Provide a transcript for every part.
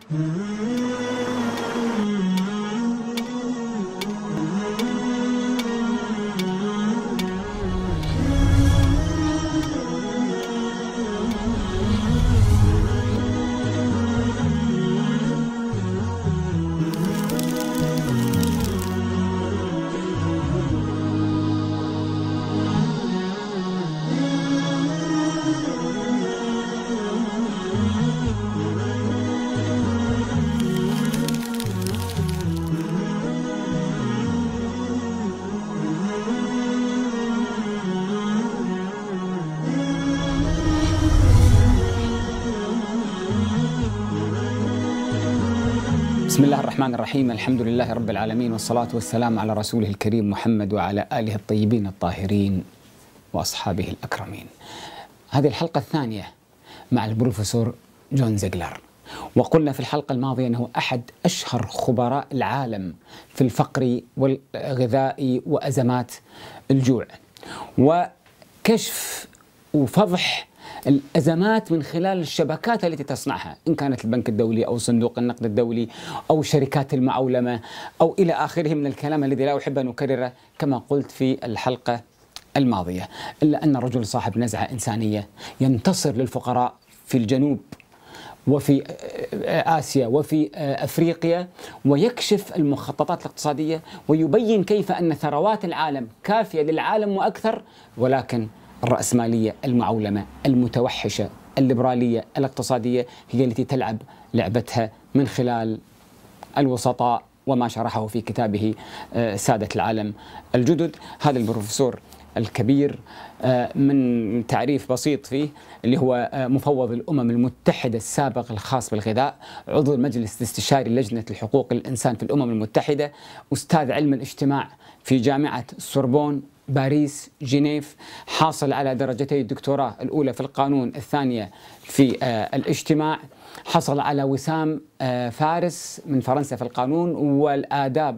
بسم الله الرحمن الرحيم. الحمد لله رب العالمين، والصلاة والسلام على رسوله الكريم محمد وعلى آله الطيبين الطاهرين وأصحابه الأكرمين. هذه الحلقة الثانية مع البروفيسور جون زيغلر، وقلنا في الحلقة الماضية أنه أحد أشهر خبراء العالم في الفقر والغذائي وأزمات الجوع، وكشف وفضح الأزمات من خلال الشبكات التي تصنعها، إن كانت البنك الدولي أو صندوق النقد الدولي أو شركات المعولمة أو إلى آخره من الكلام الذي لا أحب أن أكرره كما قلت في الحلقة الماضية. إلا أن الرجل صاحب نزعة إنسانية ينتصر للفقراء في الجنوب وفي آسيا وفي أفريقيا، ويكشف المخططات الاقتصادية ويبين كيف أن ثروات العالم كافية للعالم وأكثر، ولكن الرأسمالية المعولمة المتوحشة الليبرالية الاقتصادية هي التي تلعب لعبتها من خلال الوسطاء وما شرحه في كتابه سادة العالم الجدد. هذا البروفيسور الكبير من تعريف بسيط فيه اللي هو مفوض الأمم المتحدة السابق الخاص بالغذاء، عضو المجلس الاستشاري لجنة الحقوق الإنسان في الأمم المتحدة، أستاذ علم الاجتماع في جامعة سوربون باريس جنيف، حاصل على درجتي الدكتوراه الأولى في القانون، الثانية في الاجتماع، حصل على وسام فارس من فرنسا في القانون والآداب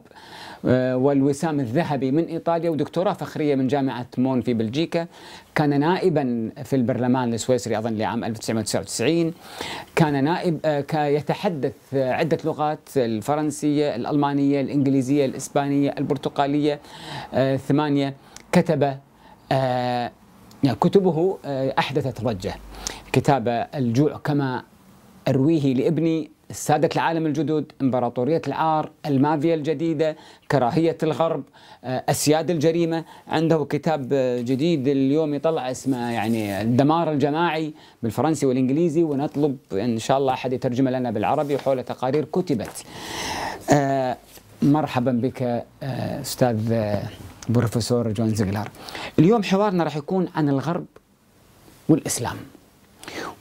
والوسام الذهبي من إيطاليا، ودكتوراه فخرية من جامعة مون في بلجيكا. كان نائبا في البرلمان السويسري أظن لعام 1999. كان نائب يتحدث عدة لغات: الفرنسية، الألمانية، الإنجليزية، الإسبانية، البرتقالية 8. كتب كتبه أحدثت ضجة: كتاب الجوع كما أرويه لابني، سادة العالم الجدد، إمبراطورية العار، المافيا الجديدة، كراهية الغرب، أسياد الجريمة. عنده كتاب جديد اليوم يطلع اسمه الدمار الجماعي بالفرنسي والإنجليزي، ونطلب إن شاء الله أحد يترجم لنا بالعربي حول تقارير كتبت. مرحبا بك أستاذ بروفيسور جون زيغلر. اليوم حوارنا راح يكون عن الغرب والإسلام،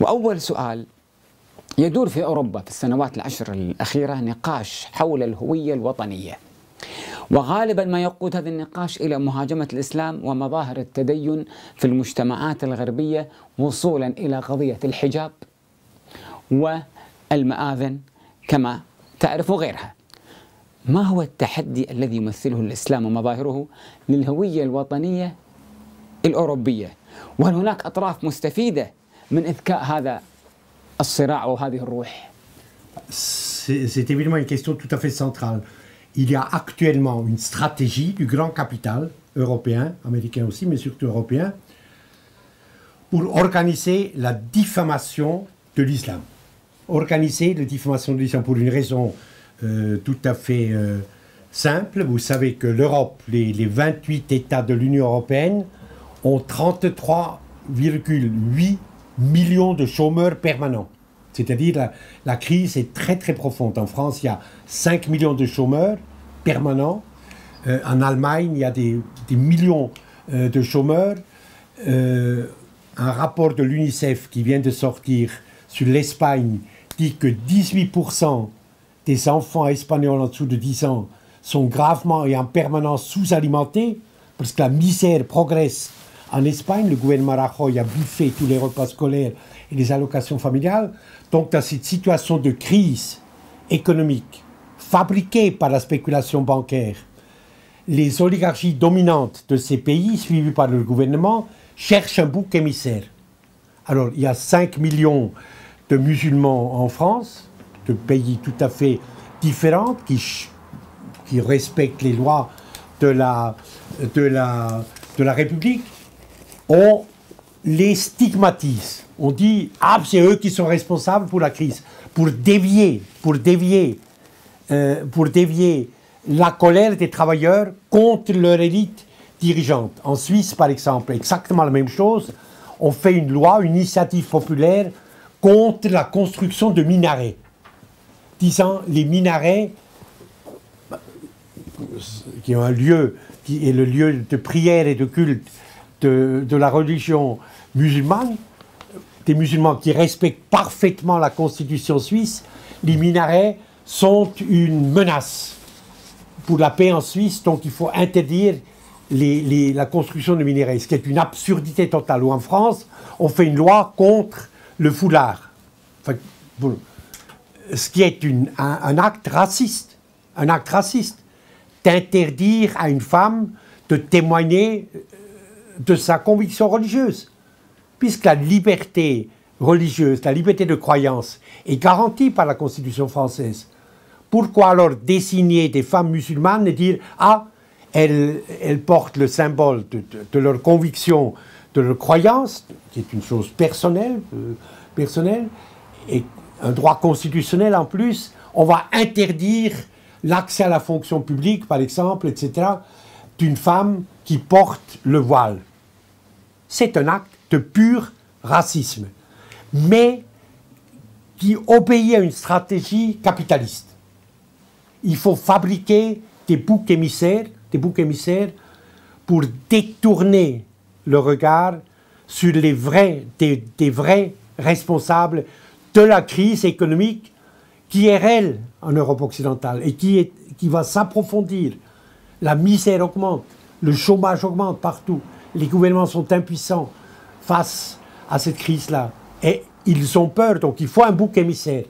وأول سؤال: يدور في أوروبا في السنوات العشر الأخيرة نقاش حول الهوية الوطنية، وغالبا ما يقود هذا النقاش إلى مهاجمة الإسلام ومظاهر التدين في المجتمعات الغربية، وصولا إلى قضية الحجاب والمآذن كما تعرف وغيرها. ما هو التحدي الذي يمثله الإسلام ومظاهره للهوية الوطنية الأوروبية؟ وهل هناك أطراف مستفيدة من إذكاء هذا الصراع وهذه الروح؟ C'est évidemment une question tout à fait centrale. Il y a actuellement une stratégie du grand capital européen, américain aussi, mais surtout européen, pour organiser la diffamation de l'islam. Organiser la diffamation de l'islam pour une raison tout à fait simple. Vous savez que l'Europe, les 28 États de l'Union européenne, ont 33,8 millions de chômeurs permanents. C'est-à-dire la crise est très très profonde. En France, il y a 5 millions de chômeurs permanents. En Allemagne, il y a des millions de chômeurs. Un rapport de l'UNICEF qui vient de sortir sur l'Espagne dit que 18% des enfants espagnols en dessous de 10 ans sont gravement et en permanence sous-alimentés parce que la misère progresse. En Espagne, le gouvernement Rajoy a buffé tous les repas scolaires et les allocations familiales. Donc, dans cette situation de crise économique fabriquée par la spéculation bancaire, les oligarchies dominantes de ces pays, suivies par le gouvernement, cherchent un bouc émissaire. Alors, il y a 5 millions de musulmans en France, de pays tout à fait différents, qui respectent les lois de la République, on les stigmatise. On dit, ah, c'est eux qui sont responsables pour la crise, pour dévier la colère des travailleurs contre leur élite dirigeante. En Suisse, par exemple, exactement la même chose. On fait une loi, une initiative populaire contre la construction de minarets. Disant, les minarets, qui ont un lieu, qui est le lieu de prière et de culte de la religion musulmane, des musulmans qui respectent parfaitement la constitution suisse, les minarets sont une menace pour la paix en Suisse, donc il faut interdire la construction de minarets, ce qui est une absurdité totale. Ou en France, on fait une loi contre le foulard. Enfin, ce qui est un acte raciste. Un acte raciste. D'interdire à une femme de témoigner de sa conviction religieuse. Puisque la liberté religieuse, la liberté de croyance est garantie par la Constitution française. Pourquoi alors désigner des femmes musulmanes et dire « Ah, elles portent le symbole de leur conviction, de leur croyance, qui est une chose personnelle, et un droit constitutionnel en plus, on va interdire l'accès à la fonction publique, par exemple, etc., d'une femme qui porte le voile. » C'est un acte de pur racisme, mais qui obéit à une stratégie capitaliste. Il faut fabriquer des boucs émissaires pour détourner le regard sur des vrais responsables de la crise économique qui est réelle en Europe occidentale et qui va s'approfondir. La misère augmente, le chômage augmente partout, les gouvernements sont impuissants face à cette crise-là. Et ils ont peur, donc il faut un bouc émissaire.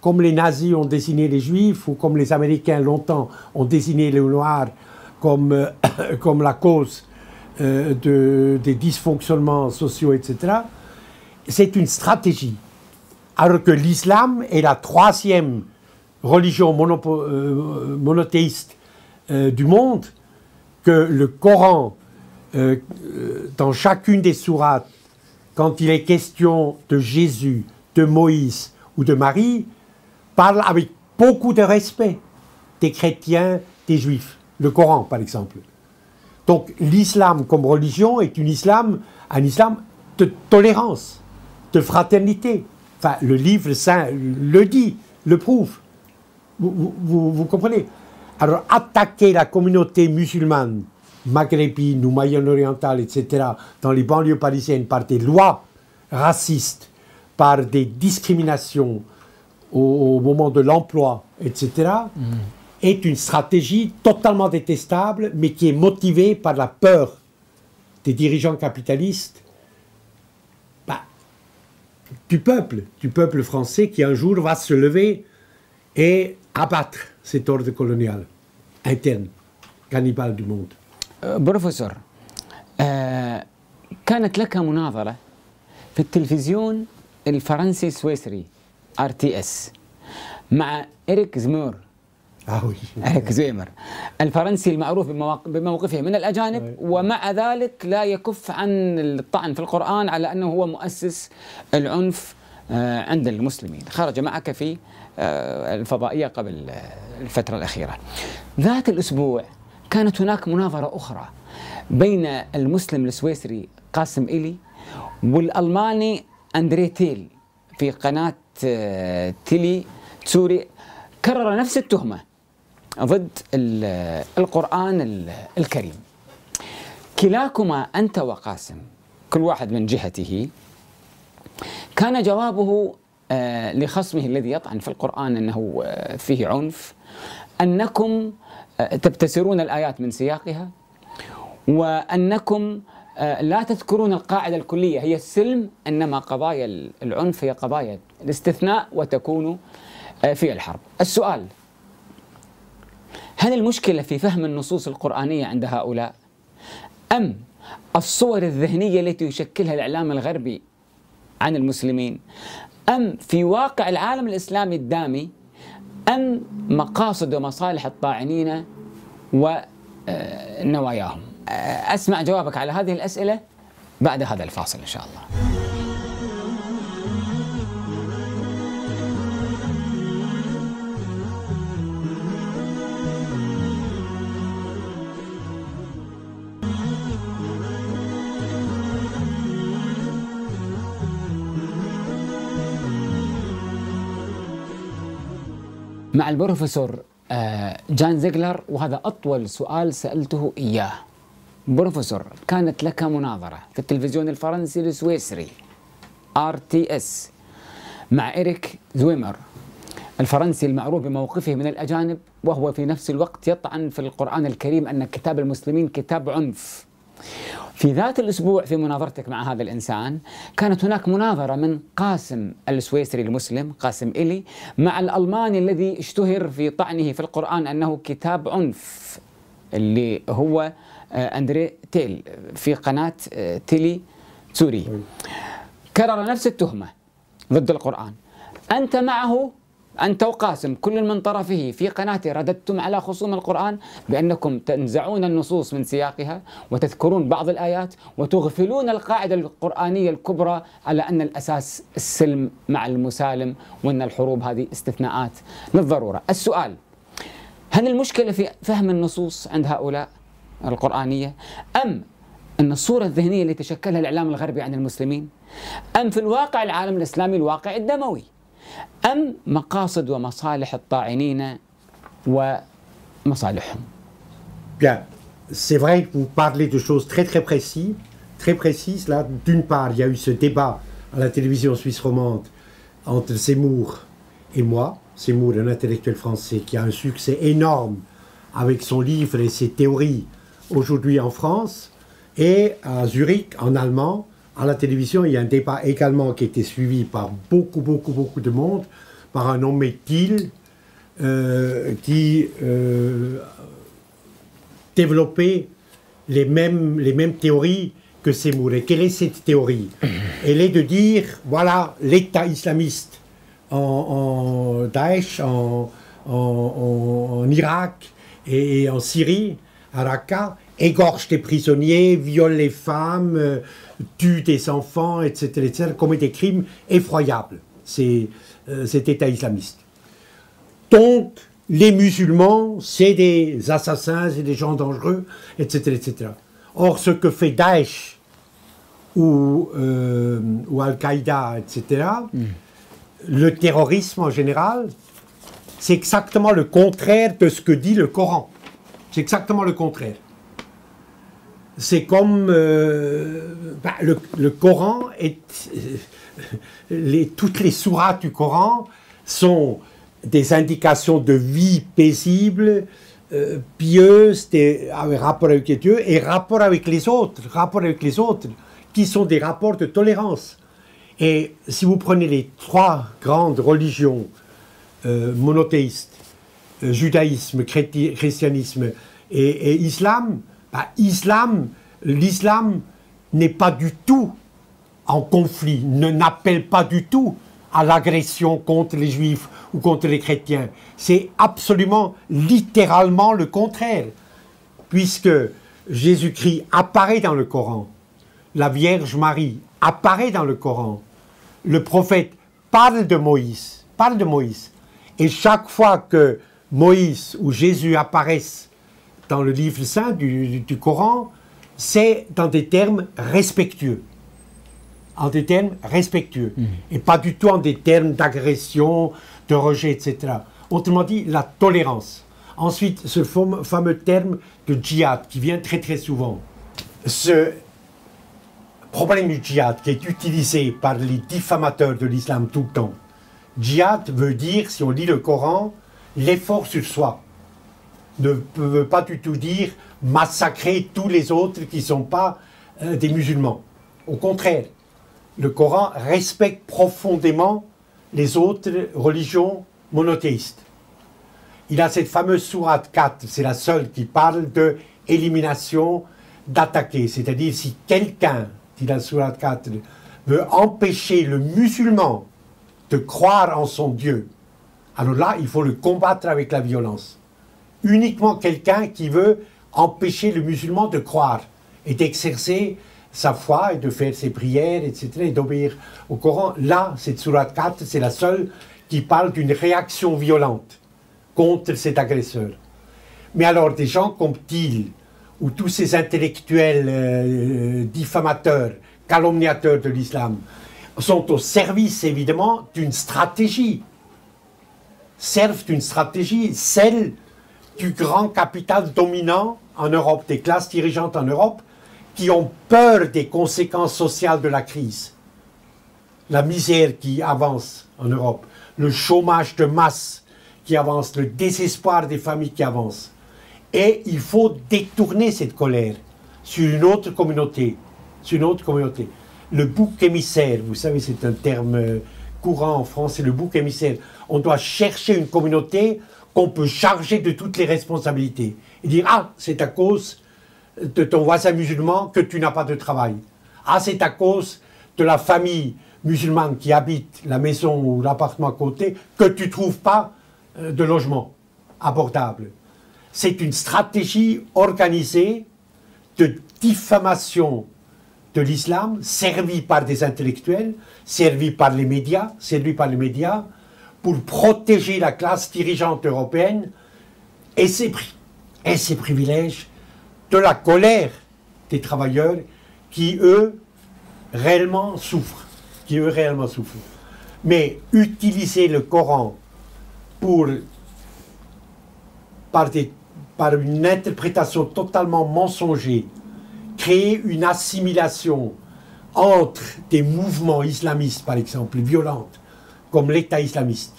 Comme les nazis ont désigné les juifs, ou comme les Américains longtemps ont désigné les noirs comme la cause des dysfonctionnements sociaux, etc. C'est une stratégie. Alors que l'islam est la troisième religion monothéiste du monde, que le Coran, dans chacune des sourates, quand il est question de Jésus, de Moïse ou de Marie, parle avec beaucoup de respect des chrétiens, des juifs. Le Coran, par exemple. Donc l'islam comme religion est un islam de tolérance, de fraternité. Enfin, le livre saint le dit, le prouve. Vous comprenez? Alors attaquer la communauté musulmane, maghrébine ou moyen-orientale, etc., dans les banlieues parisiennes par des lois racistes, par des discriminations au moment de l'emploi, etc., est une stratégie totalement détestable, mais qui est motivée par la peur des dirigeants capitalistes, du peuple français qui un jour va se lever et abattre cet ordre colonial interne, cannibale du monde. بروفيسور، كانت لك مناظرة في التلفزيون الفرنسي السويسري RTS مع إريك زمور. إريك زويمر الفرنسي المعروف بموقفه من الأجانب، ومع ذلك لا يكف عن الطعن في القرآن على أنه هو مؤسس العنف عند المسلمين. خرج معك في الفضائية قبل الفترة الأخيرة. ذات الأسبوع كانت هناك مناظرة أخرى بين المسلم السويسري قاسم إلي والألماني أندري تيل في قناة تيلي تسوري، كرر نفس التهمة ضد القرآن الكريم. كلاكما أنت وقاسم كل واحد من جهته كان جوابه لخصمه الذي يطعن في القرآن أنه فيه عنف أنكم تبتسرون الآيات من سياقها، وأنكم لا تذكرون القاعدة الكلية هي السلم، إنما قضايا العنف هي قضايا الاستثناء وتكون في الحرب. السؤال: هل المشكلة في فهم النصوص القرآنية عند هؤلاء، أم الصور الذهنية التي يشكلها الإعلام الغربي عن المسلمين، أم في واقع العالم الإسلامي الدامي، أم مقاصد ومصالح الطاعنين ونواياهم؟ أسمع جوابك على هذه الأسئلة بعد هذا الفاصل إن شاء الله. مع البروفيسور جان زيغلر، وهذا أطول سؤال سألته إياه. بروفيسور، كانت لك مناظرة في التلفزيون الفرنسي السويسري RTS مع إريك زويمر الفرنسي المعروف بموقفه من الأجانب، وهو في نفس الوقت يطعن في القرآن الكريم أن كتاب المسلمين كتاب عنف. في ذات الأسبوع في مناظرتك مع هذا الإنسان كانت هناك مناظرة من قاسم السويسري المسلم، قاسم إلي، مع الألماني الذي اشتهر في طعنه في القرآن أنه كتاب عنف، اللي هو أندري تيل في قناة تيلي سوري. كرر نفس التهمة ضد القرآن. أنت معه، أنت وقاسم كل من طرفه في قناته، رددتم على خصوم القرآن بأنكم تنزعون النصوص من سياقها وتذكرون بعض الآيات وتغفلون القاعدة القرآنية الكبرى على أن الأساس السلم مع المسالم، وأن الحروب هذه استثناءات للضرورة. السؤال: هل المشكلة في فهم النصوص عند هؤلاء القرآنية، أم أن الصورة الذهنية اللي تشكلها الإعلام الغربي عن المسلمين، أم في الواقع العالم الإسلامي الواقع الدموي، أم مقاصد ومصالح الطاعنين ومصالحهم؟ Bien, c'est vrai que vous parlez de choses très précises. Là, d'une part, il y a eu ce débat à la télévision suisse romande entre Zemmour et moi. Zemmour, un intellectuel français qui a un succès énorme avec son livre et ses théories aujourd'hui en France. Et à Zurich, en allemand, à la télévision, il y a un débat également qui a été suivi par beaucoup de monde, par un nommé Thiel, qui développait les mêmes théories que Zemmour. Et quelle est cette théorie? Elle est de dire, voilà, l'État islamiste en Daesh, en Irak et en Syrie, à Raqqa, égorge des prisonniers, viole les femmes, tue des enfants, etc., commet des crimes effroyables, cet État islamiste. Donc, les musulmans, c'est des assassins, c'est des gens dangereux, etc. Or, ce que fait Daesh ou Al-Qaïda, etc., le terrorisme en général, c'est exactement le contraire de ce que dit le Coran. C'est exactement le contraire. C'est comme le Coran toutes les sourates du Coran sont des indications de vie paisible, pieuse, rapport avec Dieu et rapport avec les autres, qui sont des rapports de tolérance. Et si vous prenez les trois grandes religions monothéistes, judaïsme, christianisme et islam, l'islam n'est pas du tout en conflit, n'appelle pas du tout à l'agression contre les juifs ou contre les chrétiens. C'est absolument, littéralement le contraire, puisque Jésus-Christ apparaît dans le Coran, la Vierge Marie apparaît dans le Coran, le prophète parle de Moïse, et chaque fois que Moïse ou Jésus apparaissent dans le livre saint du Coran, c'est dans des termes respectueux. Et pas du tout en des termes d'agression, de rejet, etc. Autrement dit, la tolérance. Ensuite, ce fameux terme de djihad qui vient très souvent. Ce problème du djihad qui est utilisé par les diffamateurs de l'islam tout le temps. Djihad veut dire, si on lit le Coran, l'effort sur soi. Ne veut pas du tout dire massacrer tous les autres qui ne sont pas des musulmans. Au contraire, le Coran respecte profondément les autres religions monothéistes. Il a cette fameuse sourate 4, c'est la seule qui parle de élimination, d'attaquer. C'est-à-dire si quelqu'un, dit la sourate 4, veut empêcher le musulman de croire en son Dieu, alors là, il faut le combattre avec la violence. Uniquement quelqu'un qui veut empêcher le musulman de croire et d'exercer sa foi et de faire ses prières, etc., et d'obéir au Coran. Là, cette sourate 4, c'est la seule qui parle d'une réaction violente contre cet agresseur. Mais alors, des gens comme Thiel, ou tous ces intellectuels diffamateurs, calomniateurs de l'islam, sont au service, évidemment, d'une stratégie. Servent d'une stratégie, celle du grand capital dominant en Europe, des classes dirigeantes en Europe, qui ont peur des conséquences sociales de la crise. La misère qui avance en Europe, le chômage de masse qui avance, le désespoir des familles qui avancent. Et il faut détourner cette colère sur une autre communauté. Sur une autre communauté. Le bouc émissaire, vous savez, c'est un terme courant en France, c'est le bouc émissaire. On doit chercher une communauté qu'on peut charger de toutes les responsabilités. Et dire, ah, c'est à cause de ton voisin musulman que tu n'as pas de travail. Ah, c'est à cause de la famille musulmane qui habite la maison ou l'appartement à côté que tu ne trouves pas de logement abordable. C'est une stratégie organisée de diffamation de l'islam, servie par des intellectuels, servie par les médias, pour protéger la classe dirigeante européenne et ses privilèges de la colère des travailleurs qui, eux, réellement souffrent. Mais utiliser le Coran par une interprétation totalement mensonger, créer une assimilation entre des mouvements islamistes, par exemple, violents, comme l'État islamiste,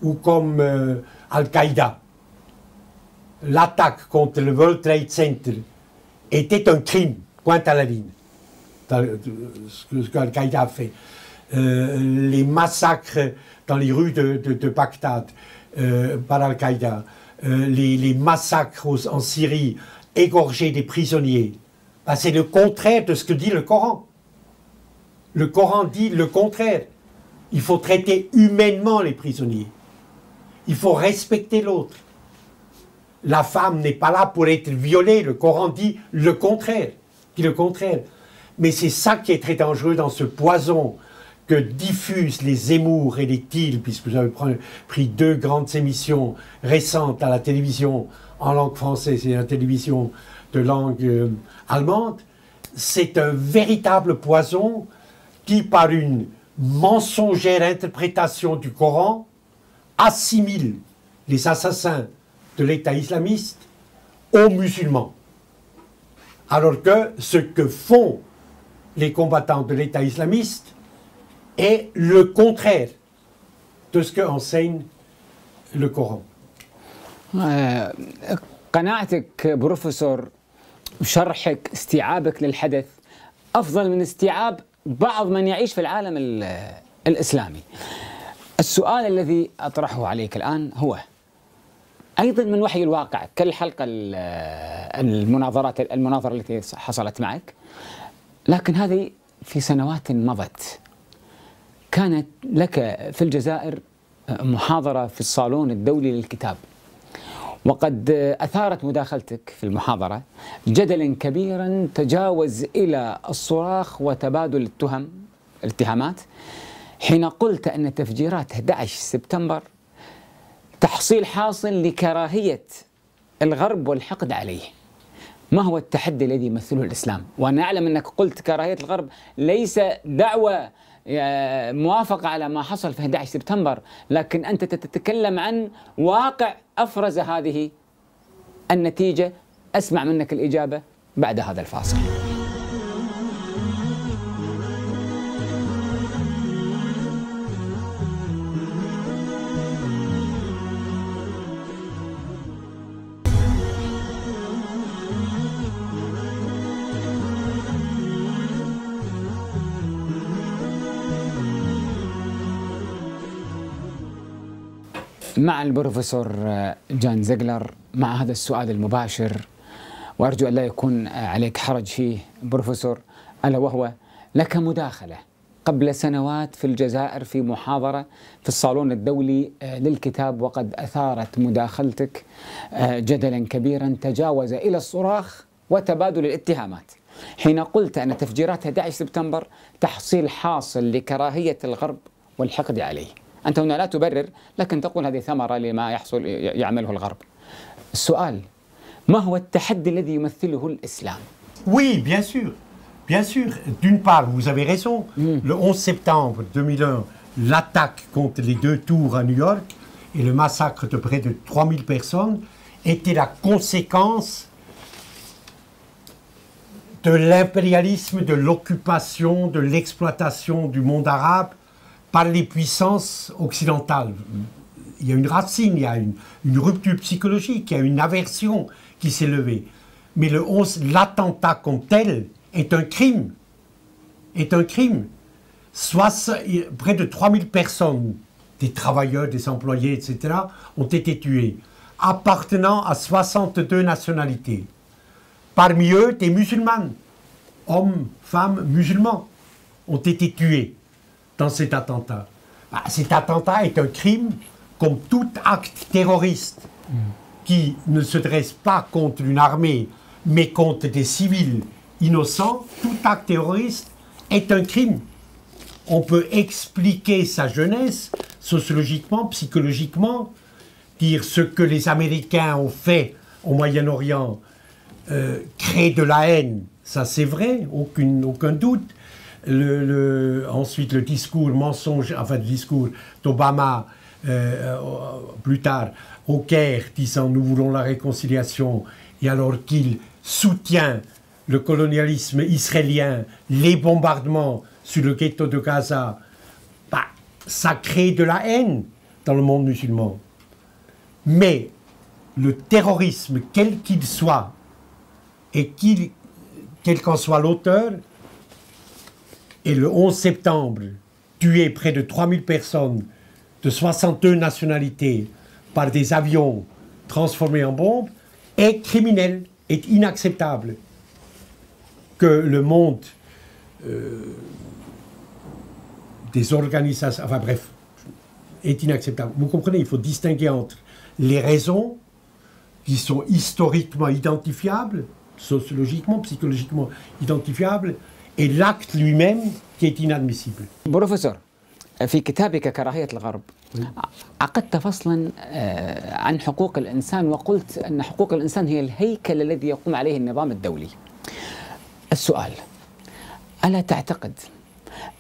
ou comme Al-Qaïda. L'attaque contre le World Trade Center était un crime, point à la ligne, ce qu'Al-Qaïda a fait. Les massacres dans les rues de Bagdad par Al-Qaïda, les massacres en Syrie, égorger des prisonniers, ben c'est le contraire de ce que dit le Coran. Le Coran dit le contraire. Il faut traiter humainement les prisonniers. Il faut respecter l'autre. La femme n'est pas là pour être violée. Le Coran dit le contraire. Mais c'est ça qui est très dangereux dans ce poison que diffusent les Zemmour et les Thiel, puisque vous avez pris deux grandes émissions récentes à la télévision en langue française et à la télévision de langue allemande. C'est un véritable poison qui, par une mensongère interprétation du Coran, assimile les assassins de l'État islamiste aux musulmans. Alors que ce que font les combattants de l'État islamiste est le contraire de ce que enseigne le Coran. قناعتك بروفيسور وشرحك استيعابك للحدث أفضل من استيعاب بعض من يعيش في العالم الإسلامي. السؤال الذي أطرحه عليك الآن هو أيضا من وحي الواقع كالحلقة المناظرة التي حصلت معك، لكن هذه في سنوات مضت. كانت لك في الجزائر محاضرة في الصالون الدولي للكتاب، وقد أثارت مداخلتك في المحاضرة جدلا كبيرا تجاوز إلى الصراخ وتبادل الاتهامات، حين قلت أن تفجيرات 11 سبتمبر تحصيل حاصل لكراهية الغرب والحقد عليه. ما هو التحدي الذي يمثله الإسلام؟ وأنا أعلم أنك قلت كراهية الغرب ليس دعوة موافقة على ما حصل في 11 سبتمبر، لكن أنت تتكلم عن واقع أفرز هذه النتيجة. أسمع منك الإجابة بعد هذا الفاصل. مع البروفيسور جان زيغلر مع هذا السؤال المباشر، وأرجو أن لا يكون عليك حرج فيه بروفيسور، ألا وهو لك مداخلة قبل سنوات في الجزائر في محاضرة في الصالون الدولي للكتاب، وقد أثارت مداخلتك جدلا كبيرا تجاوز إلى الصراخ وتبادل الاتهامات، حين قلت أن تفجيرات 11 سبتمبر تحصيل حاصل لكراهية الغرب والحقد عليه. أنت هنا لا تبرر، لكن تقول هذه ثمرة لما يعمله الغرب. السؤال: ما هو التحدي الذي يمثله الإسلام؟ Oui, bien sûr. Bien sûr. D'une part, vous avez raison. Le 11 septembre 2001, l'attaque contre les 2 tours à New York et le massacre de près de 3000 personnes était la conséquence de l'impérialisme, de l'occupation, de l'exploitation du monde arabe par les puissances occidentales. Il y a une racine, il y a une rupture psychologique, il y a une aversion qui s'est levée. Mais l'attentat comme tel est un crime. Est un crime. Près de 3000 personnes, des travailleurs, des employés, etc., ont été tués, appartenant à 62 nationalités. Parmi eux, des musulmanes, hommes, femmes, musulmans, ont été tués dans cet attentat. Cet attentat est un crime comme tout acte terroriste qui ne se dresse pas contre une armée, mais contre des civils innocents. Tout acte terroriste est un crime. On peut expliquer sa jeunesse sociologiquement, psychologiquement, dire ce que les Américains ont fait au Moyen-Orient, créer de la haine, ça c'est vrai, aucun doute. Ensuite, le discours mensonge, enfin le discours d'Obama plus tard au Caire, disant nous voulons la réconciliation, et alors qu'il soutient le colonialisme israélien, les bombardements sur le ghetto de Gaza, ça crée de la haine dans le monde musulman. Mais le terrorisme, quel qu'il soit, et quel qu'en soit l'auteur, et le 11 septembre, tuer près de 3000 personnes de 62 nationalités par des avions transformés en bombes, est criminel, est inacceptable. Que le monde des organisations, enfin bref, est inacceptable. Vous comprenez, il faut distinguer entre les raisons qui sont historiquement identifiables, sociologiquement, psychologiquement identifiables, et l'acte lui-même qui est inadmissible. بروفيسور، في كتابك كراهية الغرب عقدت فصلا عن حقوق الإنسان، وقلت أن حقوق الإنسان هي الهيكل الذي يقوم عليه النظام الدولي. السؤال: ألا تعتقد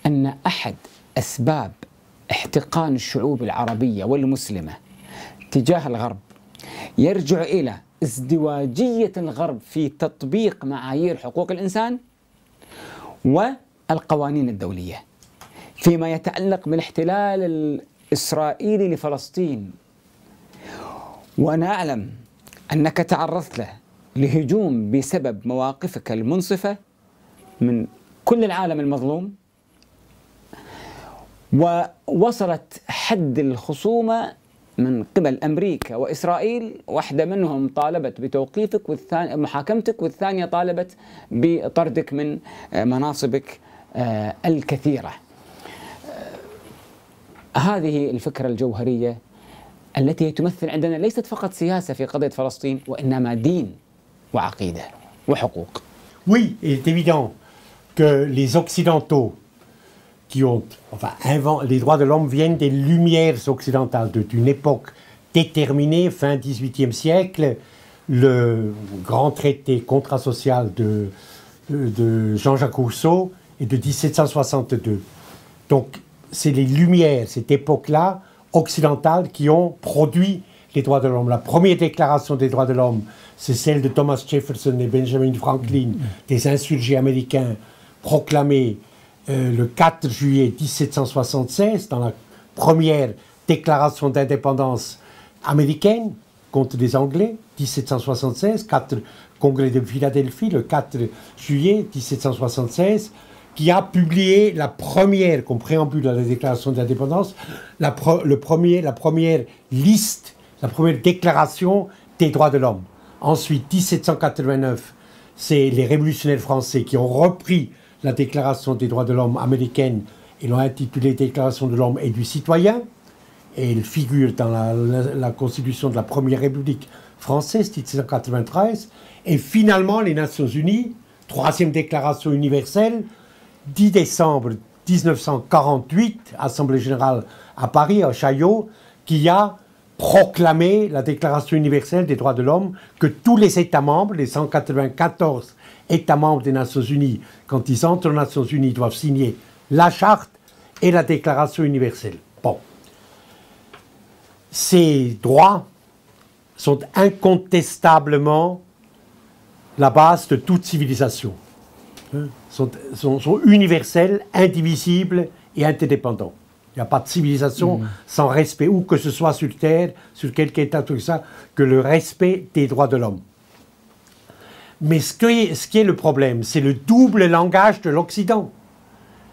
أن أحد أسباب احتقان الشعوب العربية والمسلمة تجاه الغرب يرجع إلى ازدواجية الغرب في تطبيق معايير حقوق الإنسان والقوانين الدولية فيما يتعلق بالاحتلال الإسرائيلي لفلسطين؟ وأنا أعلم أنك تعرضت له لهجوم بسبب مواقفك المنصفة من كل العالم المظلوم، ووصلت حد الخصومة من قبل أمريكا وإسرائيل، واحدة منهم طالبت بتوقيفك محاكمتك، والثانية طالبت بطردك من مناصبك الكثيرة. هذه الفكرة الجوهرية التي تمثل عندنا ليست فقط سياسة في قضية فلسطين، وإنما دين وعقيدة وحقوق. Oui, il est évident que les Occidentaux qui ont, les droits de l'homme viennent des Lumières occidentales, d'une époque déterminée, fin XVIIIe siècle, le grand traité contrasocial de Jean-Jacques Rousseau et de 1762. Donc, c'est les Lumières, cette époque-là, occidentale, qui ont produit les droits de l'homme. La première déclaration des droits de l'homme, c'est celle de Thomas Jefferson et Benjamin Franklin, des insurgés américains, proclamée le 4 juillet 1776, dans la première déclaration d'indépendance américaine contre les Anglais, 1776, 4 congrès de Philadelphie, le 4 juillet 1776, qui a publié la première, comme préambule à la déclaration d'indépendance, la première liste, la première déclaration des droits de l'homme. Ensuite, 1789, c'est les révolutionnaires français qui ont repris la déclaration des droits de l'homme américaine Ils l'ont intitulée Déclaration de l'homme et du citoyen. Et elle figure dans la Constitution de la Première République française, 1793. Et finalement, les Nations Unies, troisième déclaration universelle, 10 décembre 1948, Assemblée générale à Paris, à Chaillot, qui a proclamé la Déclaration universelle des droits de l'homme, que tous les États membres, les 194 États membres des Nations Unies, quand ils entrent aux Nations Unies, doivent signer la Charte et la Déclaration universelle. Bon. Ces droits sont incontestablement la base de toute civilisation. Sont universels, indivisibles et interdépendants. Il n'y a pas de civilisation sans respect, où que ce soit sur Terre, sur quelque état, tout ça, que le respect des droits de l'homme. Mais ce qui est le problème, c'est le double langage de l'Occident.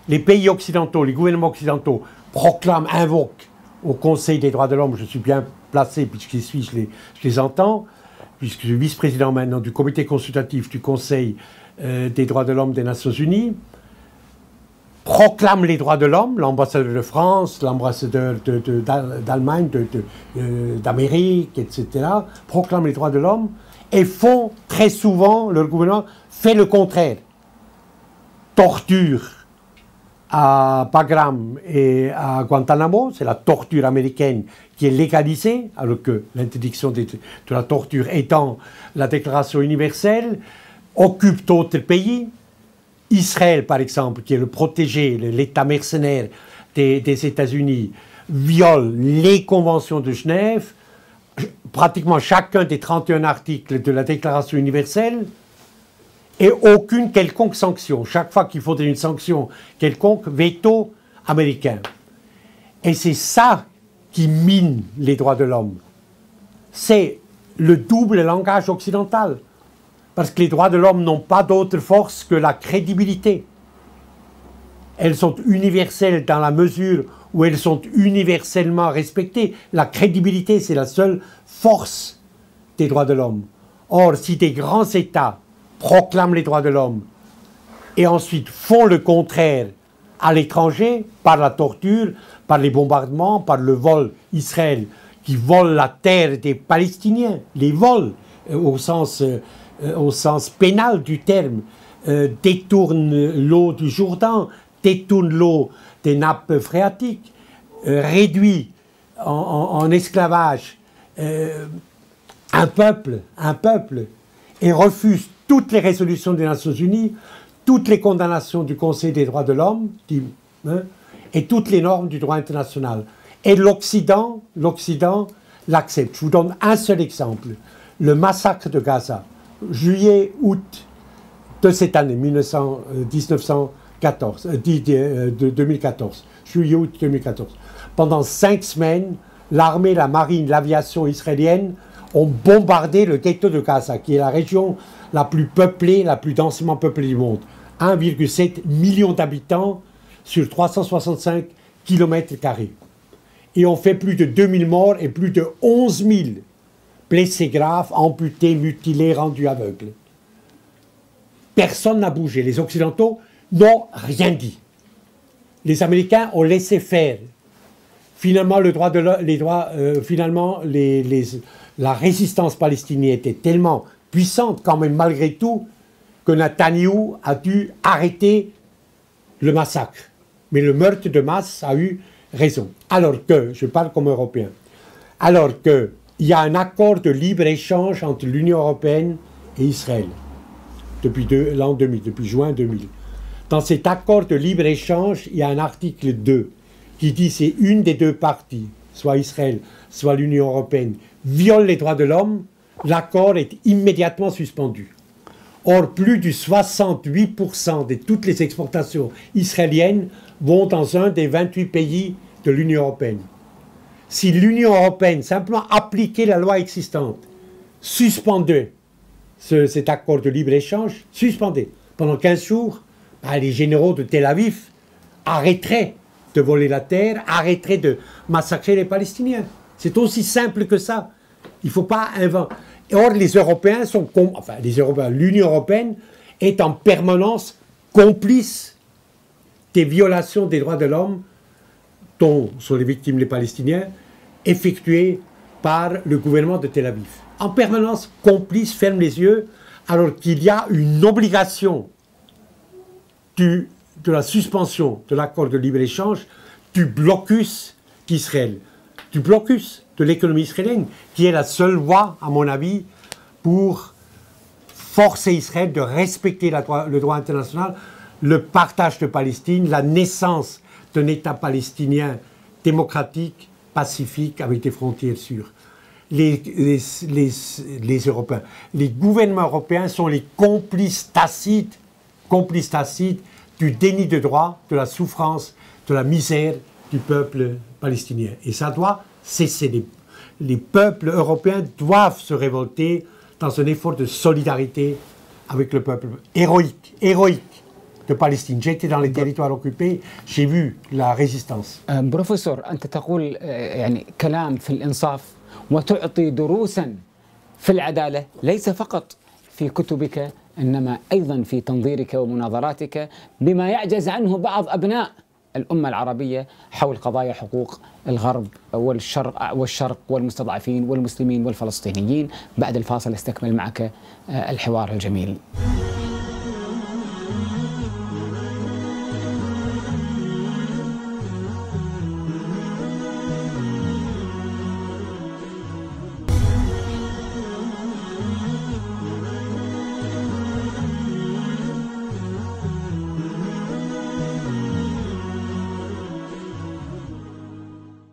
Les pays occidentaux, les gouvernements occidentaux proclament, invoquent au Conseil des droits de l'homme, je suis bien placé puisque je les entends, puisque je suis vice-président maintenant du comité consultatif du Conseil des droits de l'homme des Nations Unies, proclament les droits de l'homme, l'ambassadeur de France, l'ambassadeur d'Allemagne, d'Amérique, etc., proclament les droits de l'homme et font très souvent, leur gouvernement fait le contraire. Torture à Bagram et à Guantanamo, c'est la torture américaine qui est légalisée, alors que l'interdiction de la torture étant la Déclaration universelle, occupe d'autres pays. Israël, par exemple, qui est le protégé, l'État mercenaire des États-Unis, viole les conventions de Genève, pratiquement chacun des 31 articles de la Déclaration universelle, et aucune quelconque sanction. Chaque fois qu'il faudrait une sanction quelconque, veto américain. Et c'est ça qui mine les droits de l'homme. C'est le double langage occidental. Parce que les droits de l'homme n'ont pas d'autre force que la crédibilité. Elles sont universelles dans la mesure où elles sont universellement respectées. La crédibilité, c'est la seule force des droits de l'homme. Or, si des grands États proclament les droits de l'homme et ensuite font le contraire à l'étranger, par la torture, par les bombardements, par le vol, Israël, qui vole la terre des Palestiniens, les vole au sens pénal du terme, détourne l'eau du Jourdain, détourne l'eau des nappes phréatiques, réduit en esclavage un peuple, et refuse toutes les résolutions des Nations Unies, toutes les condamnations du Conseil des droits de l'homme, et toutes les normes du droit international. Et l'Occident l'accepte. Je vous donne un seul exemple. Le massacre de Gaza, juillet-août de cette année, 2014, juillet-août 2014. Pendant 5 semaines, l'armée, la marine, l'aviation israélienne ont bombardé le ghetto de Gaza, qui est la région la plus peuplée, la plus densément peuplée du monde. 1,7 million d'habitants sur 365 km². Et on fait plus de 2000 morts et plus de 11 000 blessés graves, amputés, mutilés, rendus aveugles. Personne n'a bougé. Les Occidentaux n'ont rien dit. Les Américains ont laissé faire. Finalement, la résistance palestinienne était tellement puissante, quand même, malgré tout, que Netanyahou a dû arrêter le massacre. Mais le meurtre de masse a eu raison. Alors que, je parle comme Européen, alors qu'il y a un accord de libre-échange entre l'Union européenne et Israël, depuis l'an 2000, depuis juin 2000. Dans cet accord de libre-échange, il y a un article 2 qui dit que c'est une des deux parties, soit Israël, soit l'Union européenne, viole les droits de l'homme, l'accord est immédiatement suspendu. Or, plus de 68% de toutes les exportations israéliennes vont dans un des 28 pays de l'Union européenne. Si l'Union européenne simplement appliquait la loi existante, suspendait cet accord de libre-échange, suspendait pendant 15 jours, les généraux de Tel Aviv arrêteraient de voler la terre, arrêteraient de massacrer les Palestiniens. C'est aussi simple que ça. Il ne faut pas inventer. Or, les Européens sont... l'Union européenne est en permanence complice des violations des droits de l'homme, dont sont les victimes les Palestiniens, effectuées par le gouvernement de Tel Aviv. En permanence, complice, ferme les yeux, alors qu'il y a une obligation de la suspension de l'accord de libre-échange, du blocus d'Israël, du blocus de l'économie israélienne, qui est la seule voie, à mon avis, pour forcer Israël de respecter le droit international, le partage de Palestine, la naissance d'un État palestinien démocratique, pacifique, avec des frontières sûres. Les Européens, les gouvernements européens sont les complices tacites du déni de droit, de la souffrance, de la misère du peuple palestinien. Et ça doit cesser. Les peuples européens doivent se révolter dans un effort de solidarité avec le peuple héroïque de Palestine. J'étais dans les territoires occupés, j'ai vu la résistance. بروفيسور أنت تقول يعني كلام في الإنصاف وتعطي دروسا في العدالة ليس فقط في كتبك إنما أيضا في تنظيرك ومناظراتك بما يعجز عنه بعض أبناء الأمة العربية حول قضايا حقوق الغرب والشرق والمستضعفين والمسلمين والفلسطينيين. بعد الفاصل استكمل معك الحوار الجميل.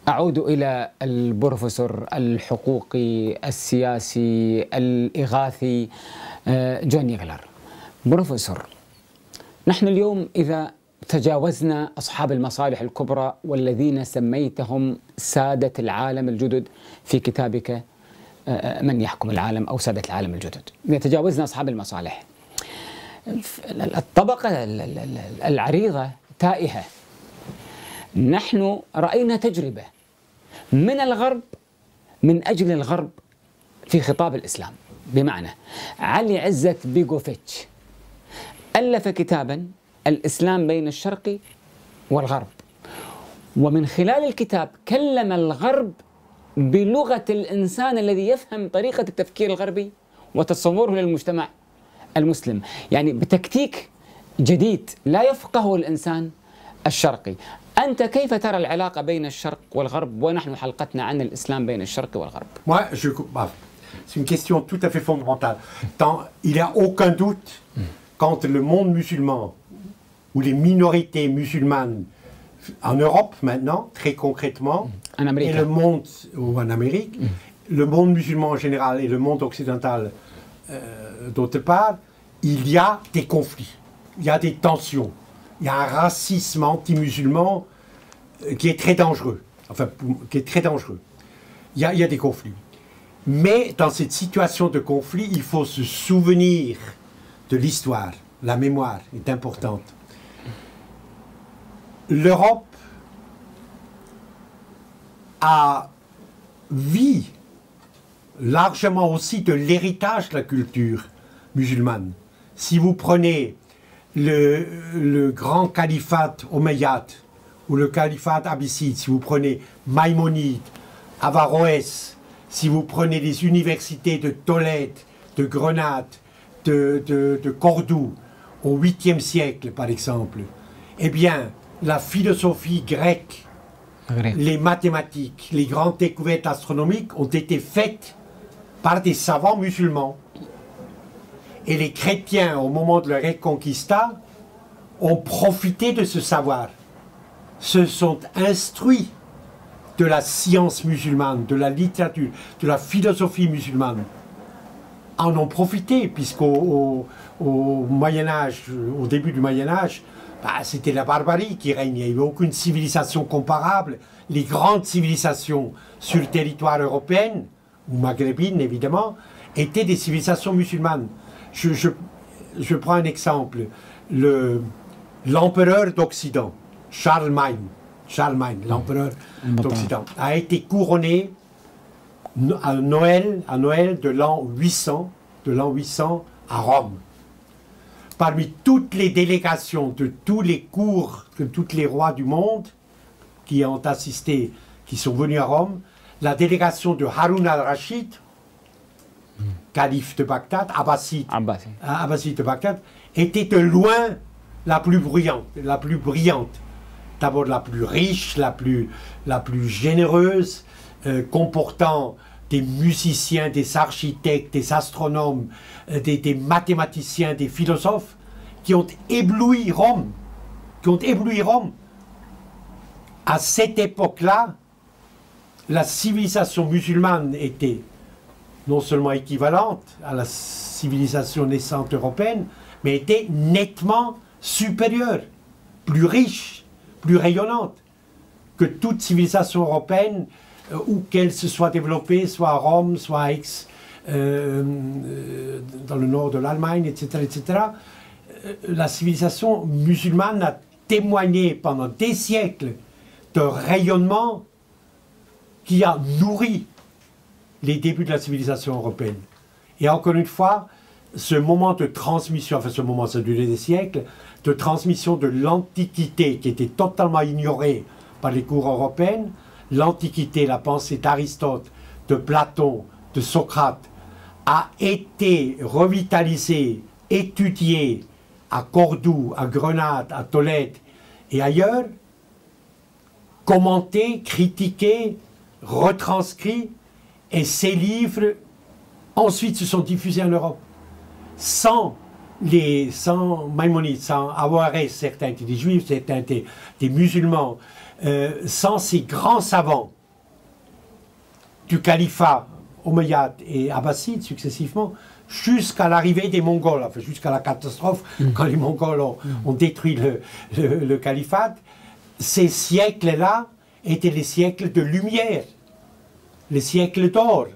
أعود إلى البروفيسور الحقوقي السياسي الإغاثي جون يغلر. بروفيسور، نحن اليوم إذا تجاوزنا أصحاب المصالح الكبرى والذين سميتهم سادة العالم الجدد في كتابك من يحكم العالم أو سادة العالم الجدد، إذا تجاوزنا أصحاب المصالح الطبقة العريضة تائهة. نحن رأينا تجربة من الغرب من أجل الغرب في خطاب الإسلام، بمعنى علي عزت بيغوفيتش ألف كتابا الإسلام بين الشرق والغرب، ومن خلال الكتاب كلم الغرب بلغة الإنسان الذي يفهم طريقة التفكير الغربي وتصوره للمجتمع المسلم، يعني بتكتيك جديد لا يفقهه الإنسان الشرقي. أنت كيف ترى العلاقة بين الشرق والغرب ونحن حلقتنا عن الإسلام بين الشرق والغرب؟ C'est une question tout à fait fondamentale. Il n'y a aucun doute quand le monde musulman ou les minorités musulmanes en Europe maintenant, très concrètement, et le monde, ou en Amérique, le monde musulman en général et le monde occidental d'autre part, il y a des conflits, il y a des tensions. Il y a un racisme anti-musulman qui est très dangereux. Enfin, qui est très dangereux. Il y a des conflits. Mais dans cette situation de conflit, il faut se souvenir de l'histoire. La mémoire est importante. L'Europe a vu largement aussi de l'héritage de la culture musulmane. Si vous prenez le grand califat omeyyade ou le califat abbasside, si vous prenez Maïmonide, Averroès, si vous prenez les universités de Tolède, de Grenade, de Cordoue, au 8e siècle par exemple, eh bien, la philosophie grecque, les mathématiques, les grandes découvertes astronomiques ont été faites par des savants musulmans. Et les chrétiens, au moment de la Reconquista, ont profité de ce savoir, se sont instruits de la science musulmane, de la littérature, de la philosophie musulmane. En ont profité, puisqu'au Moyen-Âge, au début du Moyen-Âge, c'était la barbarie qui régnait. Il n'y avait aucune civilisation comparable. Les grandes civilisations sur le territoire européen, ou maghrébine évidemment, étaient des civilisations musulmanes. Je prends un exemple. L'empereur d'Occident, Charlemagne, l'empereur d'Occident, a été couronné à Noël de l'an 800 à Rome. parmi toutes les délégations de tous les cours, de tous les rois du monde qui ont assisté, qui sont venus à Rome, la délégation de Haroun al-Rachid, calife de Bagdad, abbasside de Bagdad, était de loin la plus brillante, D'abord la plus riche, la plus généreuse, comportant des musiciens, des architectes, des astronomes, des mathématiciens, des philosophes, qui ont ébloui Rome. À cette époque-là, la civilisation musulmane était non seulement équivalente à la civilisation naissante européenne, mais était nettement supérieure, plus riche, plus rayonnante que toute civilisation européenne où qu'elle se soit développée, soit à Rome, soit à Aix, dans le nord de l'Allemagne, etc. La civilisation musulmane a témoigné pendant des siècles d'un rayonnement qui a nourri les débuts de la civilisation européenne. Et encore une fois, ce moment de transmission, enfin ce moment, ça a duré des siècles, de transmission de l'Antiquité qui était totalement ignorée par les cours européennes, l'Antiquité, la pensée d'Aristote, de Platon, de Socrate, a été revitalisée, étudiée à Cordoue, à Grenade, à Tolède et ailleurs, commenté, critiqué, retranscrit, et ces livres ensuite se sont diffusés en Europe. Sans Maïmonide, sans Awarès, certains étaient des juifs, certains étaient des musulmans, sans ces grands savants du califat omeyyade et abbasside successivement, jusqu'à l'arrivée des Mongols, enfin jusqu'à la catastrophe, quand les Mongols ont détruit le califat, ces siècles-là étaient les siècles de lumière, les siècles d'or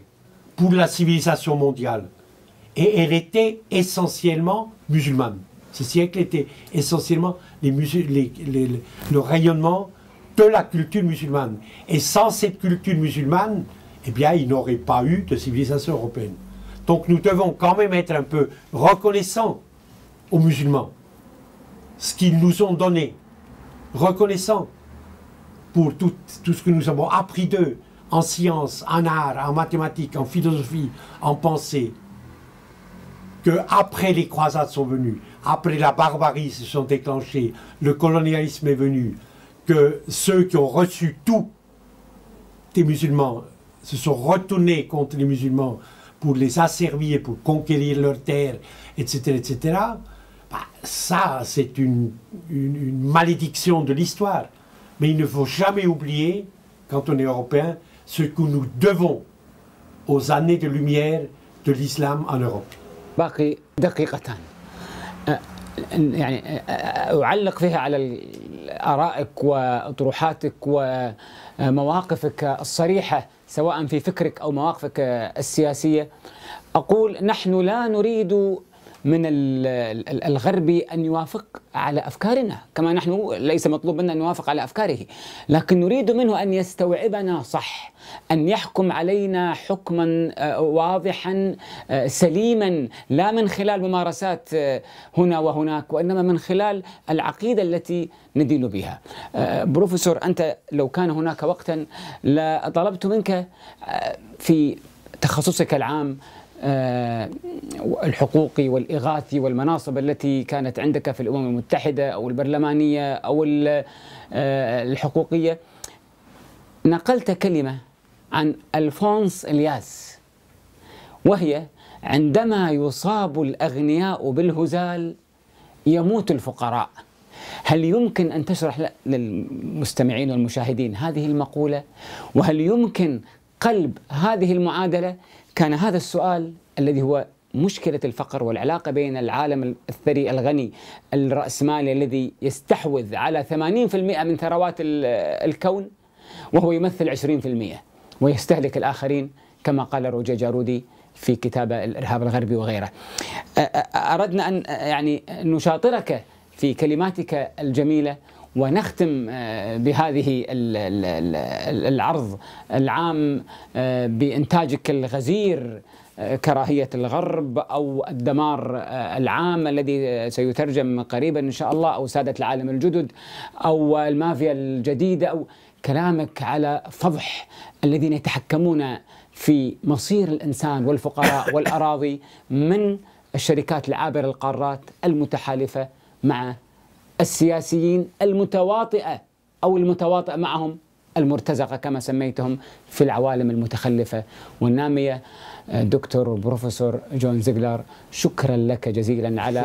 pour la civilisation mondiale. Et elle était essentiellement musulmane. Ces siècles étaient essentiellement le rayonnement de la culture musulmane. Et sans cette culture musulmane, eh bien, il n'aurait pas eu de civilisation européenne. Donc nous devons quand même être un peu reconnaissants aux musulmans, ce qu'ils nous ont donné, reconnaissants pour tout ce que nous avons appris d'eux, en sciences, en art, en mathématiques, en philosophie, en pensée, qu'après les croisades sont venues, après la barbarie se sont déclenchées, le colonialisme est venu, que ceux qui ont reçu tout des musulmans se sont retournés contre les musulmans pour les asservir, pour conquérir leurs terres, etc. Bah, ça, c'est une malédiction de l'histoire. Mais il ne faut jamais oublier, quand on est européen, ce que nous devons aux années de lumière de l'islam en Europe. باقي دقيقتان يعني أعلق فيها على آرائك وأطروحاتك ومواقفك الصريحة سواء في فكرك أو مواقفك السياسية. أقول نحن لا نريد من الغرب أن يوافق على أفكارنا، كما نحن ليس مطلوب منا أن نوافق على أفكاره، لكن نريد منه أن يستوعبنا صح، أن يحكم علينا حكما واضحا سليما، لا من خلال ممارسات هنا وهناك، وإنما من خلال العقيدة التي ندين بها. بروفيسور، أنت لو كان هناك وقتا لطلبت منك في تخصصك العام الحقوقي والإغاثي والمناصب التي كانت عندك في الأمم المتحدة أو البرلمانية أو الحقوقية، نقلت كلمة عن ألفونس إلياس، وهي: عندما يصاب الأغنياء بالهزال يموت الفقراء. هل يمكن أن تشرح للمستمعين والمشاهدين هذه المقولة؟ وهل يمكن قلب هذه المعادلة؟ كان هذا السؤال الذي هو مشكلة الفقر والعلاقة بين العالم الثري الغني الرأسمالي الذي يستحوذ على 80% من ثروات الكون وهو يمثل 20% ويستهلك الآخرين، كما قال روجيه جارودي في كتابه الإرهاب الغربي وغيره. أردنا أن يعني نشاطرك في كلماتك الجميلة ونختم بهذه العرض العام بإنتاجك الغزير كراهية الغرب أو الدمار العام الذي سيترجم قريبا إن شاء الله، أو سادة العالم الجدد، أو المافيا الجديدة، أو كلامك على فضح الذين يتحكمون في مصير الإنسان والفقراء والأراضي من الشركات العابرة القارات المتحالفة مع السياسيين المتواطئة أو المتواطئ معهم المرتزقة كما سميتهم في العوالم المتخلفة والنامية. دكتور بروفيسور جون زيغلر، شكرا لك جزيلا على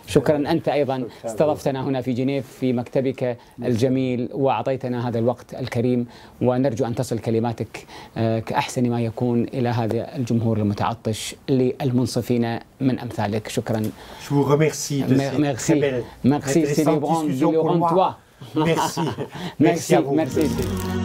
شكرا أنت أيضا استضفتنا هنا في جنيف في مكتبك الجميل وأعطيتنا هذا الوقت الكريم، ونرجو أن تصل كلماتك كأحسن ما يكون إلى هذا الجمهور المتعطش للمنصفين من أمثالك. شكرا. Je vous remercie de merci, cette merci, intéressante discussion pour moi. Merci. Merci à vous. Merci.